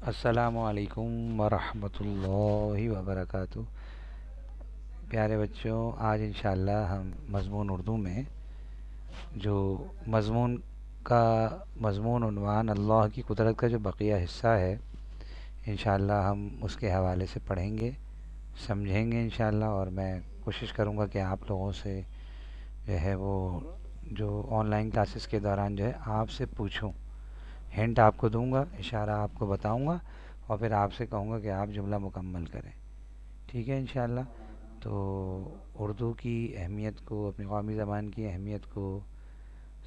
السلام علیکم ورحمۃ اللہ وبرکاتہ۔ پیارے بچوں، آج انشاءاللہ ہم مضمون اردو میں جو مضمون کا مضمون عنوان اللہ کی قدرت کا جو بقیہ حصہ ہے، انشاءاللہ ہم اس کے حوالے سے پڑھیں گے، سمجھیں گے انشاءاللہ، اور میں کوشش کروں گا کہ آپ لوگوں سے جو ہے وہ جو آن لائن کلاسز کے دوران جو ہے آپ سے پوچھوں، ہنٹ آپ کو دوں گا، اشارہ آپ کو بتاؤں گا، اور پھر آپ سے کہوں گا کہ آپ جملہ مکمل کریں۔ ٹھیک ہے انشاءاللہ؟ تو اردو کی اہمیت کو، اپنی قومی زبان کی اہمیت کو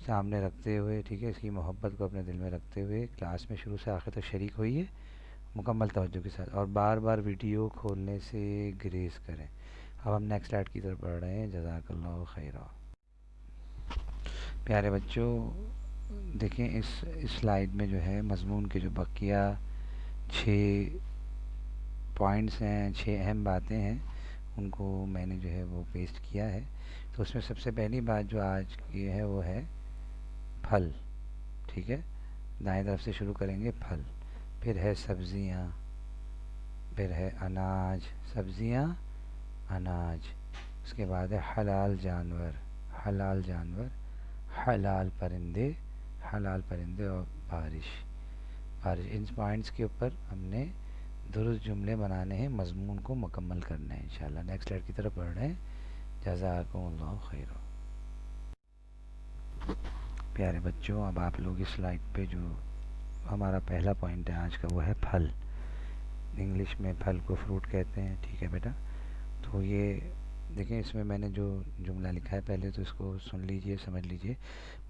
سامنے رکھتے ہوئے، ٹھیک ہے، اس کی محبت کو اپنے دل میں رکھتے ہوئے کلاس میں شروع سے آخر تک شریک ہوئیے مکمل توجہ کے ساتھ، اور بار بار ویڈیو کھولنے سے گریز کریں۔ اب ہم نیکسٹ سلائڈ کی طرف بڑھ رہے ہیں۔ جزاک اللہ خیرہ۔ پیارے بچوں، دیکھیں اس سلائیڈ میں جو ہے مضمون کے جو بقیہ 6 پوائنٹس ہیں، 6 اہم باتیں ہیں، ان کو میں نے جو ہے وہ پیسٹ کیا ہے۔ تو اس میں سب سے پہلی بات جو آج کی ہے وہ ہے پھل، ٹھیک ہے، دائیں طرف سے شروع کریں گے، پھل، پھر ہے سبزیاں، پھر ہے اناج، سبزیاں، اناج، اس کے بعد ہے حلال جانور، حلال جانور، حلال پرندے، حلال پرندے، اور بارش، بارش۔ ان پوائنٹس کے اوپر ہم نے درست جملے بنانے ہیں، مضمون کو مکمل کرنا ہے انشاءاللہ۔ نیکسٹ سلائڈ کی طرف بڑھ رہے ہیں۔ جزاکم اللہ خیر۔ پیارے بچوں، اب آپ لوگ اس سلائڈ پہ جو ہمارا پہلا پوائنٹ ہے آج کا، وہ ہے پھل۔ انگلش میں پھل کو فروٹ کہتے ہیں، ٹھیک ہے بیٹا؟ تو یہ دیکھیں، اس میں نے جو جملہ لکھا ہے پہلے تو اس کو سن لیجئے، سمجھ لیجئے۔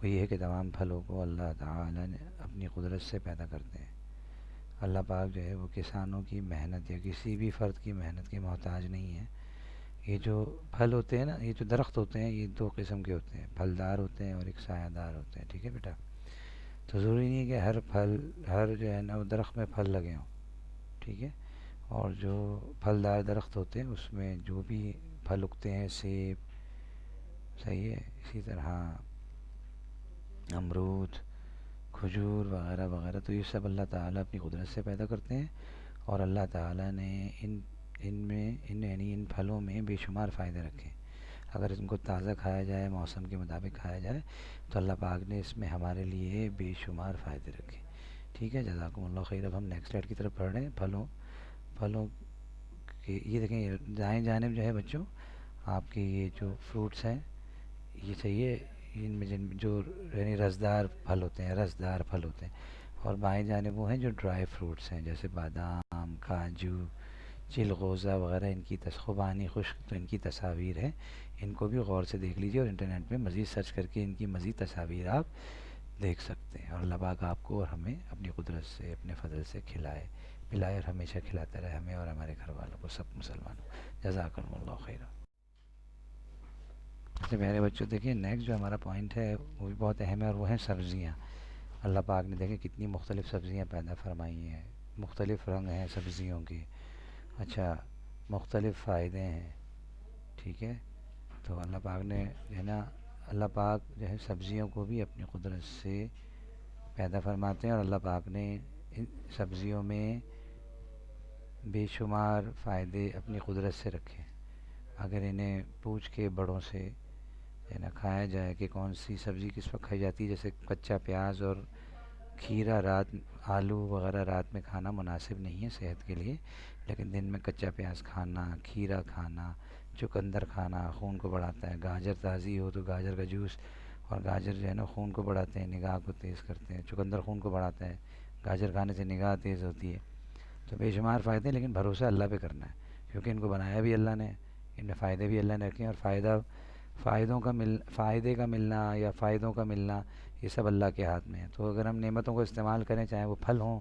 وہ یہ ہے کہ تمام پھلوں کو اللہ تعالی نے اپنی قدرت سے پیدا کرتے ہیں۔ اللہ پاک جو ہے وہ کسانوں کی محنت یا کسی بھی فرد کی محنت کے محتاج نہیں ہے۔ یہ جو پھل ہوتے ہیں نا، یہ جو درخت ہوتے ہیں، یہ 2 قسم کے ہوتے ہیں، پھلدار ہوتے ہیں اور ایک سایہ دار ہوتے ہیں، ٹھیک ہے بیٹا؟ تو ضروری نہیں ہے کہ ہر پھل، ہر جو ہے نا وہ درخت میں پھل لگے ہوں، ٹھیک ہے؟ اور جو پھلدار درخت ہوتے ہیں اس میں جو بھی پھل اگتے ہیں، سیب، صحیح ہے، اسی طرح امرود، کھجور وغیرہ وغیرہ، تو یہ سب اللہ تعالیٰ اپنی قدرت سے پیدا کرتے ہیں، اور اللہ تعالیٰ نے ان پھلوں میں بے شمار فائدے رکھے ہیں۔ اگر ان کو تازہ کھایا جائے، موسم کے مطابق کھایا جائے، تو اللہ پاک نے اس میں ہمارے لیے بے شمار فائدے رکھے، ٹھیک ہے؟ جزاکم اللہ خیر۔ اب ہم نیکسٹ سلائڈ کی طرف بڑھ رہے ہیں۔ پھلوں کے یہ دیکھیں، یہ دائیں جانب جو ہے بچوں آپ کے یہ جو فروٹس ہیں، یہ چاہیے، ان میں جو یعنی رسدار پھل ہوتے ہیں، رسدار پھل ہوتے ہیں، اور بائیں جانب وہ ہیں جو ڈرائی فروٹس ہیں، جیسے بادام، کاجو، چلغوزہ وغیرہ، ان کی خوبانی خشک، تو ان کی تصاویر ہیں، ان کو بھی غور سے دیکھ لیجیے، اور انٹرنیٹ میں مزید سرچ کر کے ان کی مزید تصاویر آپ دیکھ سکتے ہیں۔ اور اللہ پاک آپ کو اور ہمیں اپنی قدرت سے، اپنے فضل سے کھلائے پلائے، اور ہمیشہ کھلاتا رہے ہمیں اور ہمارے گھر والوں کو، سب مسلمانوں۔ جزاکم اللہ خیر۔ اچھا میرے بچوں، دیکھیں نیکسٹ جو ہمارا پوائنٹ ہے وہ بھی بہت اہم ہے، اور وہ ہیں سبزیاں۔ اللہ پاک نے دیکھیں کتنی مختلف سبزیاں پیدا فرمائی ہیں، مختلف رنگ ہیں سبزیوں کے، اچھا، مختلف فائدے ہیں، ٹھیک ہے؟ تو اللہ پاک نے جو ہے نا، اللہ پاک جو ہے سبزیوں کو بھی اپنی قدرت سے پیدا فرماتے ہیں، اور اللہ پاک نے ان سبزیوں میں بے شمار فائدے اپنی قدرت سے رکھے۔ اگر انہیں پوچھ کے بڑوں سے نہ کھایا جائے کہ کون سی سبزی کس وقت کھائی جاتی ہے، جیسے کچا پیاز اور کھیرا، آلو وغیرہ رات میں کھانا مناسب نہیں ہے صحت کے لیے، لیکن دن میں کچا پیاز کھانا، کھیرا کھانا، چقندر کھانا خون کو بڑھاتا ہے، گاجر تازی ہو تو گاجر کا جوس، اور گاجر جو ہے نا خون کو بڑھاتے ہیں، نگاہ کو تیز کرتے ہیں، چقندر خون کو بڑھاتا ہے، گاجر کھانے سے نگاہ تیز ہوتی ہے۔ تو بے شمار فائدے ہیں، لیکن بھروسہ اللہ پہ کرنا ہے، کیونکہ ان کو بنایا بھی اللہ نے، ان میں فائدے بھی اللہ نے رکھے ہیں، اور فائدے کا ملنا یا فائدوں کا ملنا یہ سب اللہ کے ہاتھ میں ہے۔ تو اگر ہم نعمتوں کو استعمال کریں، چاہے وہ پھل ہوں،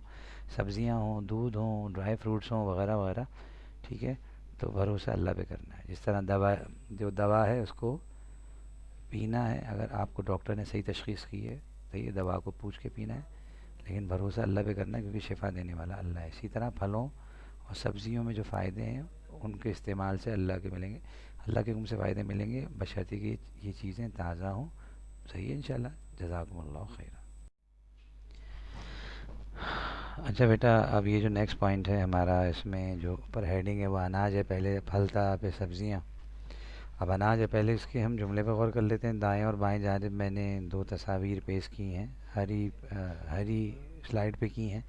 سبزیاں ہوں، دودھ ہوں، ڈرائی فروٹس ہوں وغیرہ وغیرہ، ٹھیک ہے، تو بھروسہ اللہ پہ کرنا ہے۔ جس طرح دوا ہے اس کو پینا ہے، اگر آپ کو ڈاکٹر نے صحیح تشخیص کی ہے تو یہ دوا کو پوچھ کے پینا ہے، لیکن بھروسہ اللہ پہ کرنا ہے، کیونکہ شفا دینے والا اللہ ہے۔ اسی طرح پھلوں اور سبزیوں میں جو فائدے ہیں ان کے استعمال سے اللہ کے ملیں گے، اللہ کے حکم سے فائدے ملیں گے، بشرطیکہ کہ یہ چیزیں تازہ ہوں، صحیح ہے انشاءاللہ۔ جزاکم اللہ خیر۔ اچھا بیٹا، اب یہ جو نیکسٹ پوائنٹ ہے ہمارا، اس میں جو اوپر ہیڈنگ ہے وہ اناج ہے، پہلے پھل تھا پھر سبزیاں، اب اناج ہے۔ پہلے اس کے ہم جملے پہ غور کر لیتے ہیں۔ دائیں اور بائیں جانب میں نے دو تصاویر پیش کی ہیں، ہری سلائڈ پہ کی ہیں۔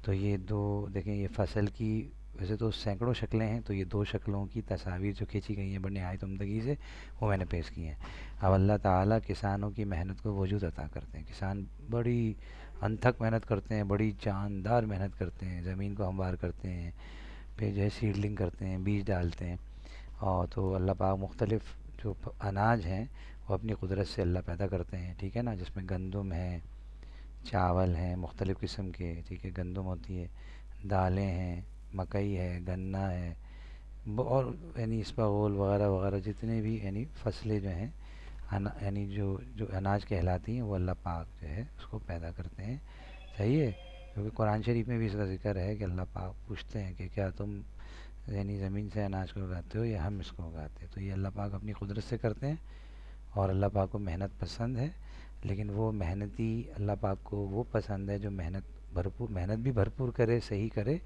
تو یہ دو دیکھیں، یہ فصل کی ویسے تو سینکڑوں شکلیں ہیں، تو یہ دو شکلوں کی تصاویر جو کھینچی گئی ہیں بڑی نہایت عمدگی سے، وہ میں نے پیش کی ہیں۔ اب اللہ تعالیٰ کسانوں کی محنت کو وجود عطا کرتے ہیں۔ کسان بڑی انتھک محنت کرتے ہیں، بڑی جاندار محنت کرتے ہیں، زمین کو ہموار کرتے ہیں، پھر جو ہے سیڈلنگ کرتے ہیں، بیج ڈالتے ہیں، اور تو اللہ پاک مختلف جو اناج ہیں وہ اپنی قدرت سے اللہ پیدا کرتے ہیں، ٹھیک ہے نا، جس میں گندم ہے، چاول ہیں مختلف قسم کے، ٹھیک ہے، گندم ہوتی ہے، دالیں ہیں، مکئی ہے، گنا ہے، اور یعنی اسپاغول وغیرہ وغیرہ جتنے بھی یعنی فصلیں جو ہیں، یعنی جو اناج کہلاتی ہیں، وہ اللہ پاک جو ہے اس کو پیدا کرتے ہیں۔ صحیح ہے، کیونکہ قرآن شریف میں بھی اس کا ذکر ہے کہ اللہ پاک پوچھتے ہیں کہ کیا تم یعنی زمین سے اناج کو اگاتے ہو یا ہم اس کو اگاتے ہیں؟ تو یہ اللہ پاک اپنی قدرت سے کرتے ہیں، اور اللہ پاک کو محنت پسند ہے، لیکن وہ محنتی اللہ پاک کو وہ پسند ہے جو محنت بھی بھرپور کرے، صحیح کرے،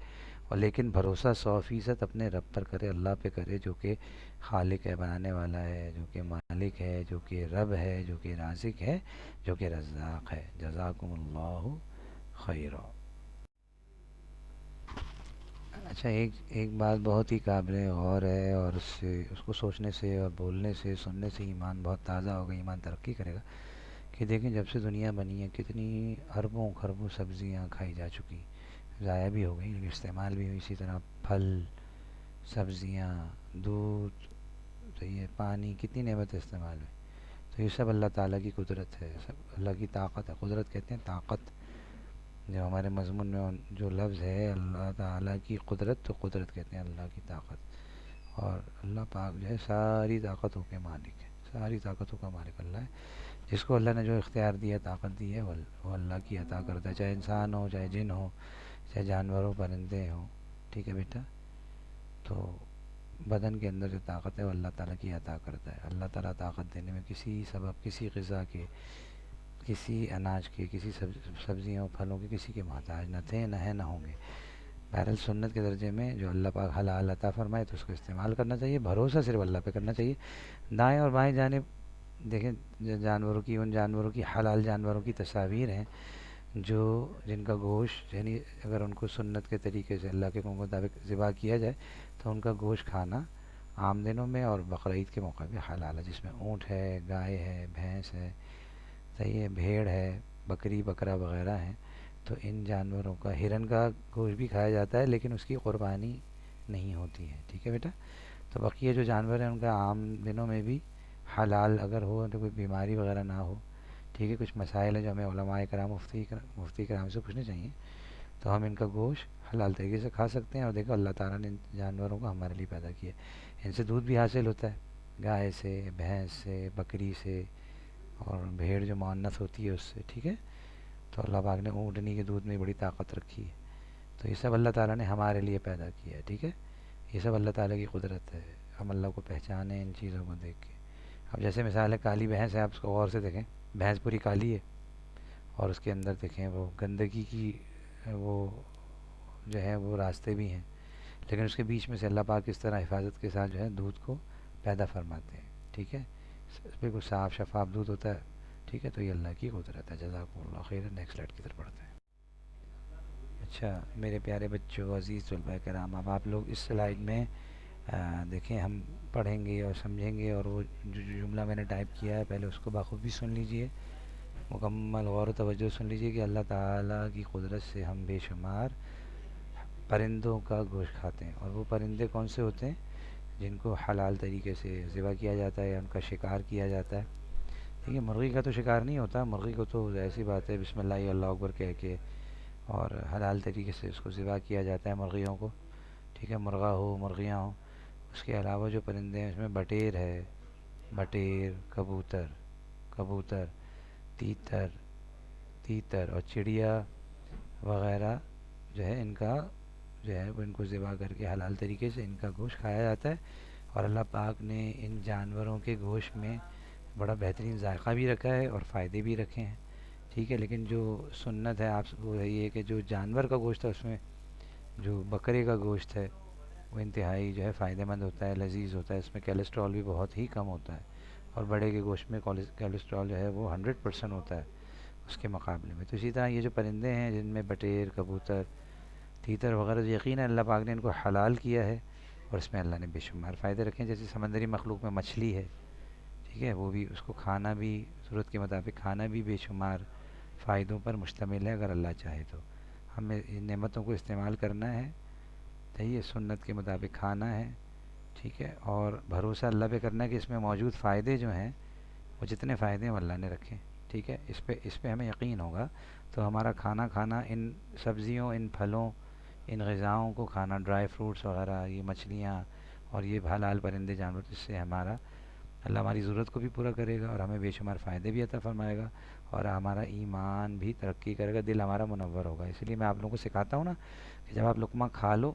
اور لیکن بھروسہ 100% اپنے رب پر کرے، اللہ پہ کرے، جو کہ خالق ہے، بنانے والا ہے، جو کہ مالک ہے، جو کہ رب ہے، جو کہ رازق ہے، جو کہ رزاق ہے۔ جزاکم اللہ خیرہ۔ اچھا، ایک بات بہت ہی قابل غور ہے، اور اس کو سوچنے سے اور بولنے سے سننے سے ایمان بہت تازہ ہوگا، ایمان ترقی کرے گا، کہ دیکھیں جب سے دنیا بنی ہے کتنی اربوں خربوں سبزیاں کھائی جا چکی، ضائع بھی ہو گئی لیکن استعمال بھی ہوئی، اسی طرح پھل، سبزیاں، دودھ، تو یہ پانی، کتنی نعمتیں استعمال ہوئی۔ تو یہ سب اللہ تعالیٰ کی قدرت ہے، سب اللہ کی طاقت ہے۔ قدرت کہتے ہیں طاقت، جو ہمارے مضمون میں جو لفظ ہے اللہ تعالیٰ کی قدرت، تو قدرت کہتے ہیں اللہ کی طاقت، اور اللہ پاک جو ہے ساری طاقتوں کے مالک ہے، ساری طاقتوں کا مالک اللہ ہے۔ جس کو اللہ نے جو اختیار دیا، طاقت دی ہے، وہ اللہ کی عطا کرتا ہے، چاہے انسان ہو، چاہے جن ہو، چاہے جانور ہو، پرندے ہوں، ٹھیک ہے بیٹا۔ تو بدن کے اندر جو طاقت ہے وہ اللہ تعالیٰ کی عطا کرتا ہے۔ اللہ تعالیٰ طاقت دینے میں کسی سبب، کسی غذا کے، کسی اناج کے، کسی سبزیوں پھلوں کے کسی کے محتاج نہ تھے، نہ ہیں، نہ ہوں گے۔ بہرحال سنت کے درجے میں جو اللہ پاک حلال عطا فرمائے تو اس کو استعمال کرنا چاہیے، بھروسہ صرف اللہ پہ کرنا چاہیے۔ دائیں اور بائیں جانب دیکھیں، ان جانوروں کی، حلال جانوروں کی تصاویر ہیں، جن کا گوشت یعنی اگر ان کو سنت کے طریقے سے اللہ کے حکم کے مطابق ذبح کیا جائے تو ان کا گوشت کھانا عام دنوں میں اور بقرعید کے موقع پہ حلال ہے، جس میں اونٹ ہے، گائے ہے، بھینس ہے، صحیح ہے، بھیڑ ہے، بکری بکرا وغیرہ ہیں۔ تو ان جانوروں کا، ہرن کا گوشت بھی کھایا جاتا ہے لیکن اس کی قربانی نہیں ہوتی ہے، ٹھیک ہے بیٹا۔ تو بقیہ جو جانور ہیں ان کا عام دنوں میں بھی حلال اگر ہو تو کوئی بیماری وغیرہ نہ ہو، ٹھیک ہے، کچھ مسائل ہیں جو ہمیں علماء کرام مفتی کرام سے پوچھنے چاہیے، تو ہم ان کا گوشت حلال طریقے سے کھا سکتے ہیں۔ اور دیکھو اللہ تعالیٰ نے ان جانوروں کو ہمارے لیے پیدا کیا ہے، ان سے دودھ بھی حاصل ہوتا ہے، گائے سے، بھینس سے، بکری سے، اور بھیڑ جو مؤنث ہوتی ہے اس سے، ٹھیک ہے۔ تو اللہ پاک نے اونٹنی کے دودھ میں بڑی طاقت رکھی ہے، تو یہ سب اللہ تعالیٰ نے ہمارے لیے پیدا کیا ہے، ٹھیک ہے۔ یہ سب اللہ تعالیٰ کی قدرت ہے، ہم اللہ کو پہچانیں ان چیزوں کو دیکھ کے۔ اب جیسے مثال ہے کالی بھینس ہے، آپ اس کو غور سے دیکھیں، بھینس پوری کالی ہے، اور اس کے اندر دیکھیں وہ گندگی کی وہ جو ہے وہ راستے بھی ہیں، لیکن اس کے بیچ میں سے اللہ پاک کس طرح حفاظت کے ساتھ جو ہے دودھ کو پیدا فرماتے ہیں، ٹھیک ہے، بالکل صاف شفاف دودھ ہوتا ہے، ٹھیک ہے۔ تو یہ اللہ کی قدرت ہے۔ جزاکم اللہ خیر۔ نیکسٹ سلائڈ کی طرف بڑھتے ہیں۔ اچھا میرے پیارے بچوں، عزیز طلباء کرام، اب آپ لوگ اس سلائڈ میں دیکھیں، ہم پڑھیں گے اور سمجھیں گے، اور وہ جو جملہ میں نے ٹائپ کیا ہے پہلے اس کو بخوبی سن لیجئے، مکمل غور و توجہ سن لیجئے کہ اللہ تعالیٰ کی قدرت سے ہم بے شمار پرندوں کا گوشت کھاتے ہیں، اور وہ پرندے کون سے ہوتے ہیں؟ جن کو حلال طریقے سے ذبح کیا جاتا ہے یا ان کا شکار کیا جاتا ہے، ٹھیک ہے۔ مرغی کا تو شکار نہیں ہوتا، مرغی کو تو ایسی بات ہے بسم اللہ اللہ اکبر کہہ کے اور حلال طریقے سے اس کو ذبح کیا جاتا ہے مرغیوں کو، ٹھیک ہے، مرغا ہو، مرغیاں ہوں۔ اس کے علاوہ جو پرندے ہیں اس میں بٹیر ہے، بٹیر، کبوتر، کبوتر، تیتر، تیتر اور چڑیا وغیرہ جو ہے، ان کا جو ہے وہ ان کو ذبح کر کے حلال طریقے سے ان کا گوشت کھایا جاتا ہے، اور اللہ پاک نے ان جانوروں کے گوشت میں بڑا بہترین ذائقہ بھی رکھا ہے اور فائدے بھی رکھے ہیں، ٹھیک ہے، لیکن جو سنت ہے آپ وہ یہی ہے کہ جو جانور کا گوشت ہے اس میں جو بکرے کا گوشت ہے وہ انتہائی جو ہے فائدہ مند ہوتا ہے، لذیذ ہوتا ہے، اس میں کیلسٹرول بھی بہت ہی کم ہوتا ہے، اور بڑے کے گوشت میں کیلسٹرول جو ہے وہ 100% ہوتا ہے اس کے مقابلے میں۔ تو اسی طرح یہ جو پرندے ہیں جن میں بٹیر، کبوتر، تیتر وغیرہ، یقیناً اللہ پاک نے ان کو حلال کیا ہے، اور اس میں اللہ نے بے شمار فائدے رکھے ہیں، جیسے سمندری مخلوق میں مچھلی ہے، ٹھیک ہے، وہ بھی اس کو کھانا بھی ضرورت کے مطابق کھانا بھی بے شمار فائدوں پر مشتمل ہے، اگر اللہ چاہے تو ہمیں ان نعمتوں کو استعمال کرنا ہے، صحیح ہے، سنت کے مطابق کھانا ہے، ٹھیک ہے، اور بھروسہ اللہ پہ کرنا ہے کہ اس میں موجود فائدے جو ہیں وہ جتنے فائدے ہیں وہ اللہ نے رکھے، ٹھیک ہے، اس پہ ہمیں یقین ہوگا تو ہمارا کھانا کھانا، ان سبزیوں، ان پھلوں، ان غذاؤں کو کھانا، ڈرائی فروٹس وغیرہ، یہ مچھلیاں اور یہ حلال پرندے جانور، اس سے ہمارا اللہ ہماری ضرورت کو بھی پورا کرے گا، اور ہمیں بے شمار فائدے بھی عطا فرمائے گا، اور ہمارا ایمان بھی ترقی کرے گا، دل ہمارا منور ہوگا۔ اس لیے میں آپ لوگوں کو سکھاتا ہوں نا کہ جب آپ لقمہ کھا لو،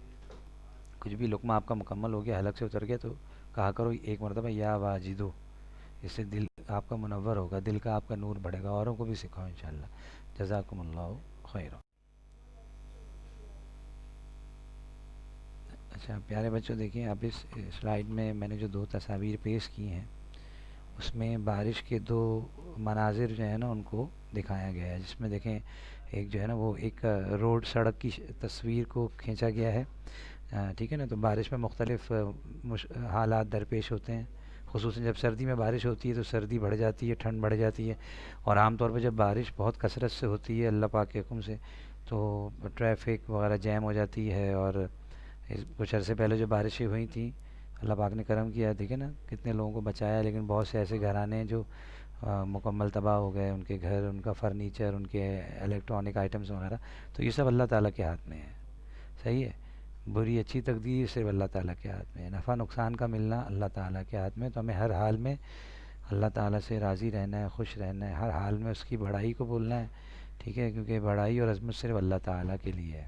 کچھ بھی لقمہ آپ کا مکمل ہو گیا، حلق سے اتر گیا، تو کہا کرو ایک مرتبہ یا واجدو، اس سے دل آپ کا منور ہوگا، دل کا آپ کا نور بڑھے گا، اوروں کو بھی سکھاؤ انشاءاللہ۔ جزاکم اللہ خیر۔ اچھا پیارے بچوں، دیکھیں اب اس سلائیڈ میں نے جو دو تصاویر پیش کی ہیں اس میں بارش کے دو مناظر جو ہیں نا ان کو دکھایا گیا ہے، جس میں دیکھیں ایک جو ہے نا وہ ایک روڈ، سڑک کی تصویر کو کھینچا گیا ہے، ٹھیک ہے نا، تو بارش میں مختلف حالات درپیش ہوتے ہیں، خصوصاً جب سردی میں بارش ہوتی ہے تو سردی بڑھ جاتی ہے، ٹھنڈ بڑھ جاتی ہے، اور عام طور پہ جب بارش بہت کثرت سے ہوتی ہے اللہ پاک کے حکم سے تو ٹریفک وغیرہ جیم ہو جاتی ہے، اور کچھ عرصے پہلے جو بارشیں ہوئی تھیں اللہ پاک نے کرم کیا، دیکھیں نا کتنے لوگوں کو بچایا، لیکن بہت سے ایسے گھرانے ہیں جو مکمل تباہ ہو گئے، ان کے گھر، ان کا فرنیچر، ان کے الیکٹرانک آئٹمز وغیرہ، تو یہ سب اللہ تعالیٰ کے ہاتھ میں ہے، صحیح ہے، بری اچھی تقدیر صرف اللہ تعالیٰ کے ہاتھ میں ہے، نفع نقصان کا ملنا اللہ تعالیٰ کے ہاتھ میں، تو ہمیں ہر حال میں اللہ تعالیٰ سے راضی رہنا ہے، خوش رہنا ہے، ہر حال میں اس کی بڑائی کو بولنا ہے، ٹھیک ہے، کیونکہ بڑائی اور عظمت صرف اللہ تعالیٰ کے لیے ہے،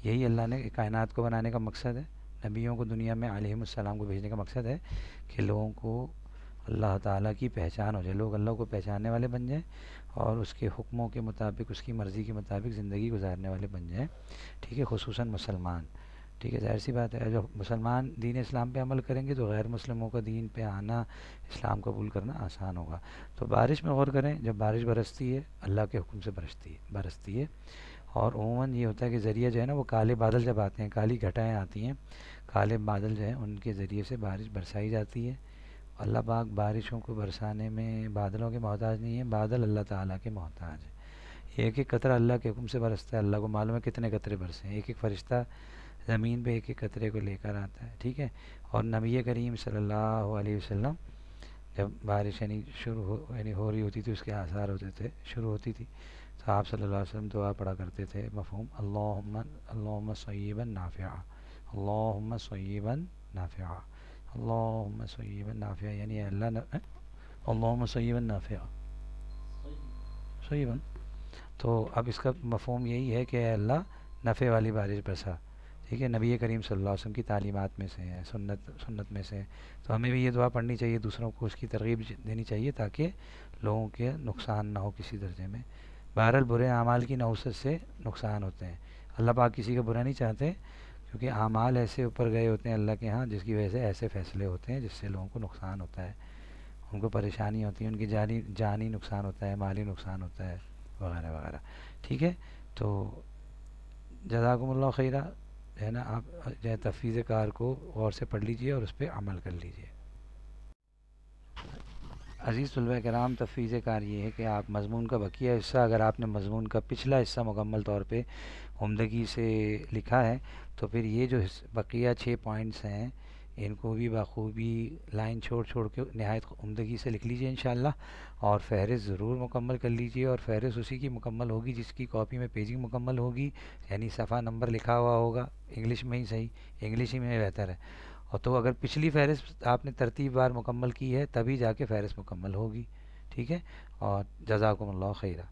یہی اللہ نے کائنات کو بنانے کا مقصد ہے، نبیوں کو دنیا میں علیہم السلام کو بھیجنے کا مقصد ہے کہ لوگوں کو اللہ تعالیٰ کی پہچان ہو جائے، لوگ اللہ کو پہچاننے والے بن جائیں، اور اس کے حکموں کے مطابق، اس کی مرضی کے مطابق زندگی گزارنے والے بن جائیں، ٹھیک ہے، خصوصاً مسلمان، ٹھیک ہے، ظاہر سی بات ہے جب مسلمان دین اسلام پہ عمل کریں گے تو غیر مسلموں کا دین پہ آنا، اسلام قبول کرنا آسان ہوگا۔ تو بارش میں غور کریں، جب بارش برستی ہے اللہ کے حکم سے برستی ہے، اور عموماً یہ ہوتا ہے کہ ذریعہ جو ہے نا وہ کالے بادل جب آتے ہیں، کالی گھٹائیں آتی ہیں، کالے بادل جو ہیں ان کے ذریعے سے بارش برسائی جاتی ہے، اللہ پاک بارشوں کو برسانے میں بادلوں کے محتاج نہیں ہے، بادل اللہ تعالیٰ کے محتاج ہے، ایک ایک قطرہ اللہ کے حکم سے برستا ہے، اللہ کو معلوم ہے کتنے قطرے برسے ہیں، ایک ایک فرشتہ زمین پہ ایک ایک قطرے کو لے کر آتا ہے، ٹھیک ہے، اور نبی کریم صلی اللہ علیہ وسلم جب بارش یعنی ہو رہی ہوتی تھی، اس کے آثار ہوتے تھے، شروع ہوتی تھی، تو آپ صلی اللہ علیہ وسلم دعا پڑھا کرتے تھے، مفہوم اللہم صیبا نافعا، اللہم صیبا نافعا، اللہم صیبا نافعا، یعنی اللہ اللہم صیبا نافعا، صیبا، تو اب اس کا مفہوم یہی ہے کہ اے اللہ نفع والی بارش برسا، ٹھیک ہے، نبی کریم صلی اللہ علیہ وسلم کی تعلیمات میں سے ہے، سنت میں سے ہے، تو ہمیں بھی یہ دعا پڑھنی چاہیے، دوسروں کو اس کی ترغیب دینی چاہیے تاکہ لوگوں کے نقصان نہ ہو کسی درجے میں۔ بہرحال برے اعمال کی نحوست سے نقصان ہوتے ہیں، اللہ پاک کسی کا برا نہیں چاہتے، کیونکہ اعمال ایسے اوپر گئے ہوتے ہیں اللہ کے ہاں جس کی وجہ سے ایسے فیصلے ہوتے ہیں جس سے لوگوں کو نقصان ہوتا ہے، ان کو پریشانی ہوتی ہے، ان کی جانی نقصان ہوتا ہے، مالی نقصان ہوتا ہے، وغیرہ وغیرہ، ٹھیک ہے، تو جزاکم اللہ خیرہ، ہے نا، آپ جو ہے تفویض کار کو غور سے پڑھ لیجئے اور اس پہ عمل کر لیجئے۔ عزیز طلبہ کرام، تفویض کار یہ ہے کہ آپ مضمون کا بقیہ حصہ، اگر آپ نے مضمون کا پچھلا حصہ مکمل طور پہ عمدگی سے لکھا ہے تو پھر یہ جو بقیہ 6 پوائنٹس ہیں ان کو بھی بخوبی لائن چھوڑ چھوڑ کے نہایت عمدگی سے لکھ لیجئے انشاءاللہ، اور فہرست ضرور مکمل کر لیجئے، اور فہرست اسی کی مکمل ہوگی جس کی کاپی میں پیجنگ مکمل ہوگی، یعنی صفحہ نمبر لکھا ہوا ہوگا، انگلش میں ہی صحیح، انگلش ہی میں بہتر ہے، اور تو اگر پچھلی فہرست آپ نے ترتیب بار مکمل کی ہے تبھی جا کے فہرست مکمل ہوگی، ٹھیک ہے، اور جزاکم اللہ خیرہ۔